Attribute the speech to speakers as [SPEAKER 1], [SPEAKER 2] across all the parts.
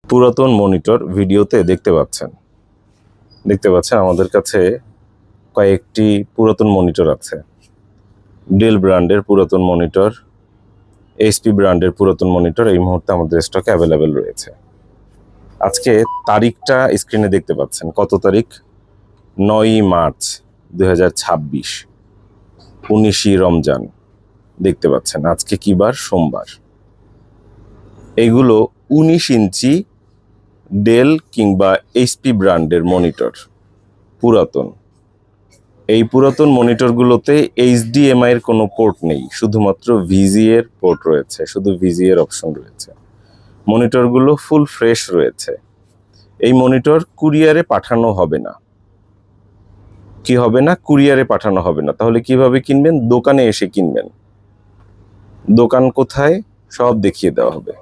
[SPEAKER 1] পুরাতন মনিটর ভিডিওতে দেখতে পাচ্ছেন আমাদের কাছে কয়েকটি পুরাতন মনিটর আছে। ডেল ব্র্যান্ডের পুরাতন মনিটর, এইচপি ব্র্যান্ডের পুরাতন মনিটর এই মুহূর্তে আমাদের স্টকে অ্যাভেলেবেল রয়েছে। আজকে তারিখটা স্ক্রিনে দেখতে পাচ্ছেন। কত তারিখ? 9ই মার্চ 2026, 19ই রমজান। দেখতে পাচ্ছেন আজকে কি বার? সোমবার। এগুলো 19 ইঞ্চি ডেল কিংবা এইচপি ব্র্যান্ডের মনিটর, পুরাতন। এই পুরাতন মনিটরগুলোতে এইচডিএমআই এর কোনো পোর্ট নেই, শুধুমাত্র ভিজিএ এর পোর্ট রয়েছে, শুধু ভিজিএ এর অপশন রয়েছে। মনিটরগুলো ফুল ফ্রেশ রয়েছে। এই মনিটর কুরিয়ারে পাঠানো হবে না। কি হবে না? কুরিয়ারে পাঠানো হবে না। তাহলে কিভাবে কিনবেন? দোকানে এসে কিনবেন। দোকান কোথায়? সব দেখিয়ে দেওয়া হবে।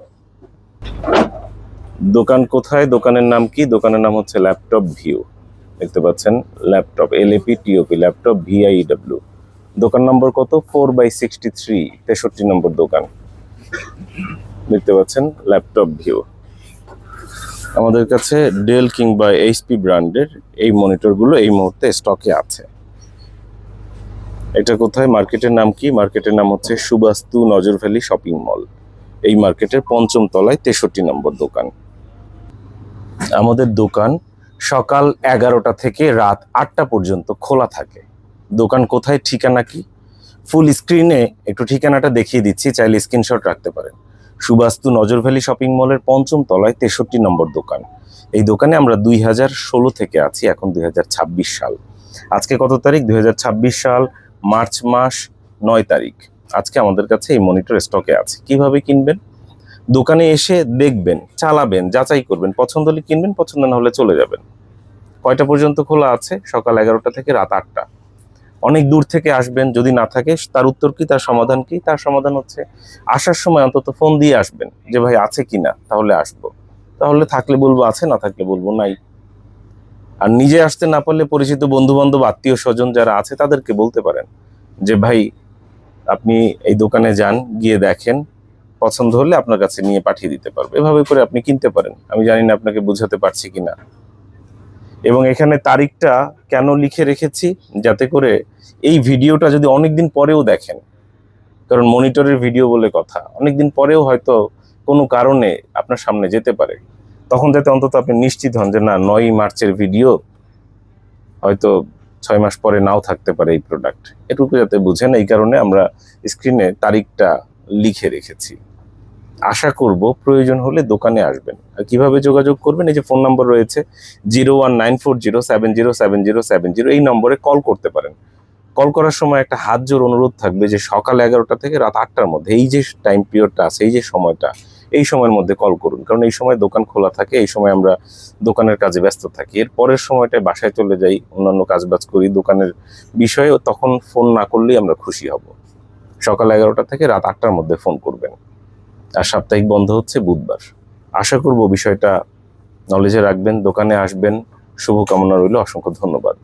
[SPEAKER 1] দোকান কোথায়? দোকানের নাম কি? দোকানের নাম হচ্ছে ল্যাপটপ ভিউ। দেখতে পাচ্ছেন ল্যাপটপ, LAPTOP, ল্যাপটপ VIEW। দোকান নম্বর কত? 4/63, 63 নম্বর দোকান। দেখতে পাচ্ছেন ল্যাপটপ ভিউ। আমাদের কাছে ডেল কিংবা এইচপি ব্র্যান্ডের এই মনিটরগুলো এই মুহূর্তে স্টকে আছে। এটা কোথায়? মার্কেটের নাম কি? মার্কেটের নাম হচ্ছে সুবাস্তু নজর ভ্যালি শপিং মল। এই মার্কেটের 5ম তলায় 63 নম্বর দোকান। আমাদের দোকান সকাল 11টা থেকে রাত 8টা পর্যন্ত খোলা থাকে। দোকান কোথায়? ঠিকানা কি? ফুল স্ক্রিনে একটু ঠিকানাটা দেখিয়ে দিচ্ছি, চাইলে স্ক্রিনশট রাখতে পারেন। সুবাস্তু নজর ভ্যালি শপিং মলের 5ম তলায় 63 নম্বর দোকান। এই দোকানে আমরা 2016 থেকে আছি, এখন 2026 সাল। আজকে কত তারিখ? 2026 সাল মার্চ মাস 9 তারিখ। আজকে আমাদের কাছে এই মনিটর স্টকে আছে। কিভাবে কিনবেন? দোকানে এসে দেখবেন, চালাবেন, যাচাই করবেন, পছন্দ হলে কিনবেন, পছন্দ না হলে চলে যাবেন। কয়টা পর্যন্ত খোলা আছে? সকাল 11টা থেকে রাত 8টা। অনেক দূর থেকে আসবেন, যদি না থাকে তার উত্তর কি, তার সমাধান কি? তার সমাধান হচ্ছে আসার সময় অন্তত ফোন দিয়ে আসবেন যে ভাই আছে কিনা, তাহলে আসবো। তাহলে থাকলে বলবো আছে, না থাকলে বলবো নাই। আর নিজে আসতে না পারলে পরিচিত বন্ধু বান্ধব, আত্মীয় স্বজন যারা আছে তাদেরকে বলতে পারেন যে ভাই আপনি এই দোকানে যান, গিয়ে দেখেন, পছন্দ হলে আপনার কাছে নিয়ে পাঠিয়ে দিতে পারবো। এভাবে করে আপনি কিনতে পারেন। আমি জানি না আপনাকে বোঝাতে পারছি কিনা। এবং এখানে তারিখটা কেন লিখে রেখেছি? যাতে করে এই ভিডিওটা যদি অনেকদিন পরেও দেখেন, কারণ মনিটরের ভিডিও বলে কথা, অনেকদিন পরেও হয়তো কোনো কারণে আপনার সামনে যেতে পারে, তখন যাতে অন্তত আপনি নিশ্চিত হন যে না, 9ই মার্চের ভিডিও, হয়তো 6 মাস পরে নাও থাকতে পারে এই প্রোডাক্ট। এটুকু যাতে বুঝেন, এই কারণে আমরা স্ক্রিনে তারিখটা লিখে রেখেছি। আশা করব প্রয়োজন হলে দোকানে আসবেন। আর কিভাবে যোগাযোগ করবেন? এই যে ফোন নম্বর রয়েছে 01940707070, এই নম্বরে কল করতে পারেন। কল করার সময় একটা হাত জোর অনুরোধ থাকবে যে সকাল 11টা থেকে রাত 8টার মধ্যে, এই যে টাইম পিরিয়ডটা আছে, এই যে সময়টা, এই সময়ের মধ্যে কল করুন। কারণ এই সময় দোকান খোলা থাকে, এই সময় আমরা দোকানের কাজে ব্যস্ত থাকি। এর পরের সময়টায় বাসায় চলে যাই, অন্যান্য কাজবাজ করি দোকানের বিষয়ে, তখন ফোন না করলেই আমরা খুশি হব। সকাল 11টা থেকে রাত 8টার মধ্যে ফোন করবেন। আর সাপ্তাহিক বন্ধ হচ্ছে বুধবার। আশা করব বিষয়টা নলেজে রাখবেন, দোকানে আসবেন। শুভকামনা রইল। অসংখ্য ধন্যবাদ।